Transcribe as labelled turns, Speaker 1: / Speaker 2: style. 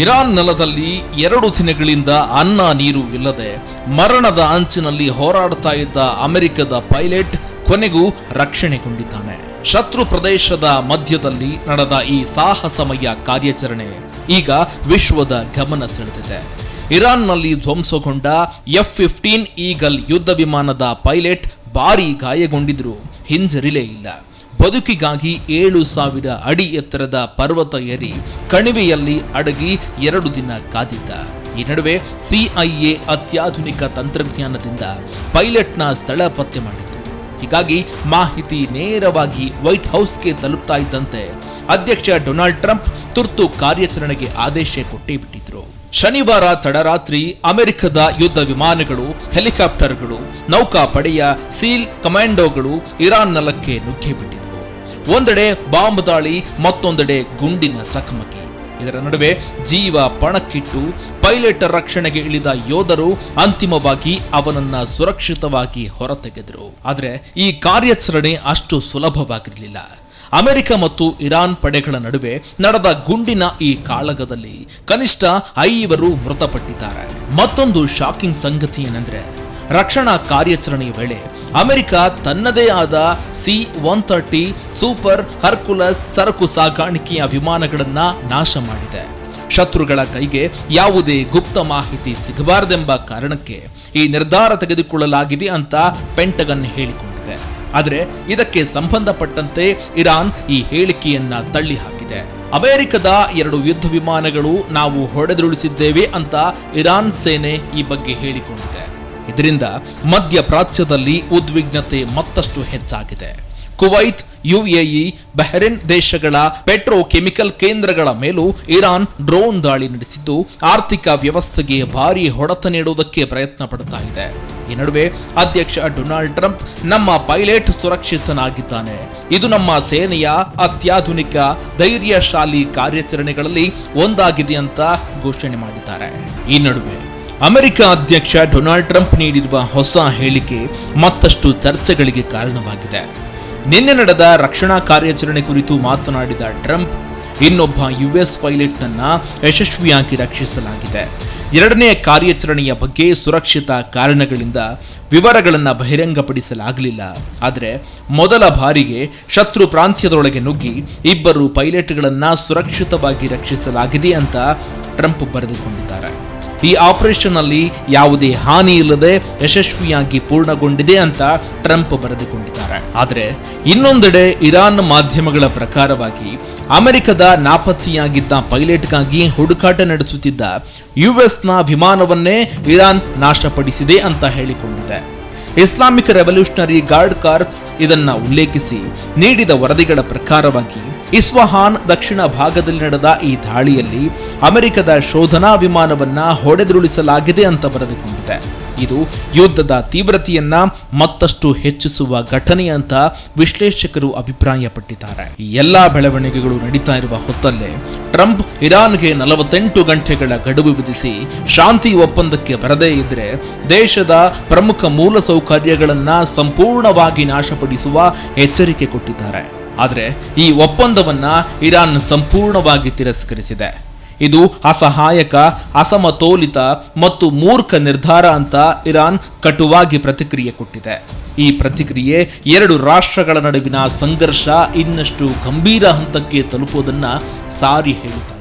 Speaker 1: Iran ನೆಲದಲ್ಲಿ 2 ದಿನಗಳಿಂದ ಅನ್ನ ನೀರು ಇಲ್ಲದೆ ಮರಣದ ಅಂಚಿನಲ್ಲಿ ಹೋರಾಡ್ತಾ ಇದ್ದ ಅಮೆರಿಕದ ಪೈಲಟ್ ಕೊನೆಗೂ ರಕ್ಷಣೆಗೊಂಡಿದ್ದಾನೆ. ಶತ್ರು ಪ್ರದೇಶದ ಮಧ್ಯದಲ್ಲಿ ನಡೆದ ಈ ಸಾಹಸಮಯ ಕಾರ್ಯಾಚರಣೆ ಈಗ ವಿಶ್ವದ ಗಮನ ಸೆಳೆದಿದೆ. ಇರಾನ್ನಲ್ಲಿ ಧ್ವಂಸಗೊಂಡ F-15 ಈಗಲ್ ಯುದ್ಧ ವಿಮಾನದ ಪೈಲಟ್ ಭಾರೀ ಗಾಯಗೊಂಡಿದ್ರೂ ಹಿಂಜರಿಲೇ ಇಲ್ಲ. ಬದುಕಿಗಾಗಿ 7,000 ಅಡಿ ಎತ್ತರದ ಪರ್ವತ ಏರಿ ಕಣಿವೆಯಲ್ಲಿ ಅಡಗಿ 2 ದಿನ ಕಾದಿದ್ದ. ಈ ನಡುವೆ CIA ಅತ್ಯಾಧುನಿಕ ತಂತ್ರಜ್ಞಾನದಿಂದ ಪೈಲಟ್ನ ಸ್ಥಳ ಪತ್ತೆ ಮಾಡಿತ್ತು. ಹೀಗಾಗಿ ಮಾಹಿತಿ ನೇರವಾಗಿ ವೈಟ್ ಹೌಸ್ಗೆ ತಲುಪ್ತಾ ಇದ್ದಂತೆ ಅಧ್ಯಕ್ಷ ಡೊನಾಲ್ಡ್ ಟ್ರಂಪ್ ತುರ್ತು ಕಾರ್ಯಾಚರಣೆಗೆ ಆದೇಶ ಕೊಟ್ಟೇ ಬಿಟ್ಟಿದ್ರು. ಶನಿವಾರ ತಡರಾತ್ರಿ ಅಮೆರಿಕದ ಯುದ್ಧ ವಿಮಾನಗಳು, ಹೆಲಿಕಾಪ್ಟರ್ಗಳು, ನೌಕಾಪಡೆಯ ಸೀಲ್ ಕಮಾಂಡೋಗಳು ಇರಾನ್ ನೆಲಕ್ಕೆ ನುಗ್ಗಿ ಬಿಟ್ಟಿದ್ವು. ಒಂದೆಡೆ ಬಾಂಬ್ ದಾಳಿ, ಮತ್ತೊಂದೆಡೆ ಗುಂಡಿನ ಚಕಮಕಿ. ಇದರ ನಡುವೆ ಜೀವ ಪಣಕ್ಕಿಟ್ಟು ಪೈಲಟ್ ರಕ್ಷಣೆಗೆ ಇಳಿದ ಯೋಧರು ಅಂತಿಮವಾಗಿ ಅವನನ್ನ ಸುರಕ್ಷಿತವಾಗಿ ಹೊರತೆಗೆದರು. ಆದರೆ ಈ ಕಾರ್ಯಾಚರಣೆ ಅಷ್ಟು ಸುಲಭವಾಗಿರಲಿಲ್ಲ. ಅಮೆರಿಕ ಮತ್ತು ಇರಾನ್ ಪಡೆಗಳ ನಡುವೆ ನಡೆದ ಗುಂಡಿನ ಈ ಕಾಳಗದಲ್ಲಿ ಕನಿಷ್ಠ 5 ಮೃತಪಟ್ಟಿದ್ದಾರೆ. ಮತ್ತೊಂದು ಶಾಕಿಂಗ್ ಸಂಗತಿ ಏನೆಂದ್ರೆ, ರಕ್ಷಣಾ ಕಾರ್ಯಾಚರಣೆಯ ವೇಳೆ ಅಮೆರಿಕ ತನ್ನದೇ ಆದ C-130 ಸೂಪರ್ ಹರ್ಕುಲಸ್ ಸರಕು ಸಾಗಾಣಿಕೆಯ ವಿಮಾನಗಳನ್ನ ನಾಶ ಮಾಡಿದೆ. ಶತ್ರುಗಳ ಕೈಗೆ ಯಾವುದೇ ಗುಪ್ತ ಮಾಹಿತಿ ಸಿಗಬಾರದೆಂಬ ಕಾರಣಕ್ಕೆ ಈ ನಿರ್ಧಾರ ತೆಗೆದುಕೊಳ್ಳಲಾಗಿದೆ ಅಂತ ಪೆಂಟಗನ್ ಹೇಳಿಕೊಂಡಿದೆ. ಆದರೆ ಇದಕ್ಕೆ ಸಂಬಂಧಪಟ್ಟಂತೆ ಇರಾನ್ ಈ ಹೇಳಿಕೆಯನ್ನ ತಳ್ಳಿ ಹಾಕಿದೆ. ಅಮೆರಿಕದ 2 ಯುದ್ಧ ವಿಮಾನಗಳು ನಾವು ಹೊಡೆದುರುಳಿಸಿದ್ದೇವೆ ಅಂತ ಇರಾನ್ ಸೇನೆ ಈ ಬಗ್ಗೆ ಹೇಳಿಕೊಂಡಿದೆ. ಇದರಿಂದ ಮಧ್ಯಪ್ರಾಚ್ಯದಲ್ಲಿ ಉದ್ವಿಗ್ನತೆ ಮತ್ತಷ್ಟು ಹೆಚ್ಚಾಗಿದೆ. ಕುವೈತ್, UAE, ಬಹ್ರೇನ್ ದೇಶಗಳ ಪೆಟ್ರೋಕೆಮಿಕಲ್ ಕೇಂದ್ರಗಳ ಮೇಲೂ ಇರಾನ್ ಡ್ರೋನ್ ದಾಳಿ ನಡೆಸಿದ್ದು ಆರ್ಥಿಕ ವ್ಯವಸ್ಥೆಗೆ ಭಾರೀ ಹೊಡೆತ ನೀಡುವುದಕ್ಕೆ ಪ್ರಯತ್ನ ಪಡ್ತಾ ಇದೆ. ಈ ನಡುವೆ ಅಧ್ಯಕ್ಷ ಡೊನಾಲ್ಡ್ ಟ್ರಂಪ್ ನಮ್ಮ ಪೈಲಟ್ ಸುರಕ್ಷಿತನಾಗಿದ್ದಾನೆ, ಇದು ನಮ್ಮ ಸೇನೆಯ ಅತ್ಯಾಧುನಿಕ ಧೈರ್ಯಶಾಲಿ ಕಾರ್ಯಾಚರಣೆಗಳಲ್ಲಿ ಒಂದಾಗಿದೆ ಅಂತ ಘೋಷಣೆ ಮಾಡಿದ್ದಾರೆ. ಈ ನಡುವೆ ಅಮೆರಿಕ ಅಧ್ಯಕ್ಷ ಡೊನಾಲ್ಡ್ ಟ್ರಂಪ್ ನೀಡಿರುವ ಹೊಸ ಹೇಳಿಕೆ ಮತ್ತಷ್ಟು ಚರ್ಚೆಗಳಿಗೆ ಕಾರಣವಾಗಿದೆ. ನಿನ್ನೆ ನಡೆದ ರಕ್ಷಣಾ ಕಾರ್ಯಾಚರಣೆ ಕುರಿತು ಮಾತನಾಡಿದ ಟ್ರಂಪ್, ಇನ್ನೊಬ್ಬ US ಪೈಲಟ್ನನ್ನ ಯಶಸ್ವಿಯಾಗಿ ರಕ್ಷಿಸಲಾಗಿದೆ. 2ನೇ ಕಾರ್ಯಾಚರಣೆಯ ಬಗ್ಗೆ ಸುರಕ್ಷಿತ ಕಾರಣಗಳಿಂದ ವಿವರಗಳನ್ನು ಬಹಿರಂಗಪಡಿಸಲಾಗಲಿಲ್ಲ. ಆದರೆ ಮೊದಲ ಬಾರಿಗೆ ಶತ್ರು ಪ್ರಾಂತ್ಯದೊಳಗೆ ನುಗ್ಗಿ 2 ಪೈಲಟ್ಗಳನ್ನ ಸುರಕ್ಷಿತವಾಗಿ ರಕ್ಷಿಸಲಾಗಿದೆ ಅಂತ ಟ್ರಂಪ್ ಬರೆದುಕೊಂಡಿದ್ದಾರೆ. ಈ ಆಪರೇಷನ್ ಅಲ್ಲಿ ಯಾವುದೇ ಹಾನಿ ಇಲ್ಲದೆ ಯಶಸ್ವಿಯಾಗಿ ಪೂರ್ಣಗೊಂಡಿದೆ ಅಂತ ಟ್ರಂಪ್ ಬರೆದುಕೊಂಡಿದ್ದಾರೆ. ಆದರೆ ಇನ್ನೊಂದೆಡೆ ಇರಾನ್ ಮಾಧ್ಯಮಗಳ ಪ್ರಕಾರವಾಗಿ ಅಮೆರಿಕದ ನಾಪತ್ತೆಯಾಗಿದ್ದ ಪೈಲಟ್ಗಾಗಿ ಹುಡುಕಾಟ ನಡೆಸುತ್ತಿದ್ದ USನ ವಿಮಾನವನ್ನೇ ಇರಾನ್ ನಾಶಪಡಿಸಿದೆ ಅಂತ ಹೇಳಿಕೊಂಡಿದೆ. ಇಸ್ಲಾಮಿಕ್ ರೆವಲ್ಯೂಷನರಿ ಗಾರ್ಡ್ ಕಾರ್ಪ್ಸ್ ಇದನ್ನ ಉಲ್ಲೇಖಿಸಿ ನೀಡಿದ ವರದಿಗಳ ಪ್ರಕಾರವಾಗಿ ಇಸ್ಫಹಾನ್ ದಕ್ಷಿಣ ಭಾಗದಲ್ಲಿ ನಡೆದ ಈ ದಾಳಿಯಲ್ಲಿ ಅಮೆರಿಕದ ಶೋಧನಾ ವಿಮಾನವನ್ನ ಹೊಡೆದುರುಳಿಸಲಾಗಿದೆ ಅಂತ ಬರೆದುಕೊಂಡಿದೆ. ಇದು ಯುದ್ಧದ ತೀವ್ರತೆಯನ್ನ ಮತ್ತಷ್ಟು ಹೆಚ್ಚಿಸುವ ಘಟನೆ ಅಂತ ವಿಶ್ಲೇಷಕರು ಅಭಿಪ್ರಾಯಪಟ್ಟಿದ್ದಾರೆ. ಈ ಎಲ್ಲಾ ಬೆಳವಣಿಗೆಗಳು ನಡೀತಾ ಇರುವ ಹೊತ್ತಲ್ಲೇ ಟ್ರಂಪ್ ಇರಾನ್ಗೆ 48 ಗಂಟೆಗಳ ಗಡುವು ವಿಧಿಸಿ ಶಾಂತಿ ಒಪ್ಪಂದಕ್ಕೆ ಬರದೇ ಇದ್ರೆ ದೇಶದ ಪ್ರಮುಖ ಮೂಲಸೌಕರ್ಯಗಳನ್ನ ಸಂಪೂರ್ಣವಾಗಿ ನಾಶಪಡಿಸುವ ಎಚ್ಚರಿಕೆ ಕೊಟ್ಟಿದ್ದಾರೆ. ಆದರೆ ಈ ಒಪ್ಪಂದವನ್ನ ಇರಾನ್ ಸಂಪೂರ್ಣವಾಗಿ ತಿರಸ್ಕರಿಸಿದೆ. ಇದು ಅಸಹಾಯಕ, ಅಸಮತೋಲಿತ ಮತ್ತು ಮೂರ್ಖ ನಿರ್ಧಾರ ಅಂತ ಇರಾನ್ ಕಟುವಾಗಿ ಪ್ರತಿಕ್ರಿಯೆ ಕೊಟ್ಟಿದೆ. ಈ ಪ್ರತಿಕ್ರಿಯೆ 2 ರಾಷ್ಟ್ರಗಳ ನಡುವಿನ ಸಂಘರ್ಷ ಇನ್ನಷ್ಟು ಗಂಭೀರ ಹಂತಕ್ಕೆ ತಲುಪುವುದನ್ನ ಸಾರಿ ಹೇಳುತ್ತದೆ.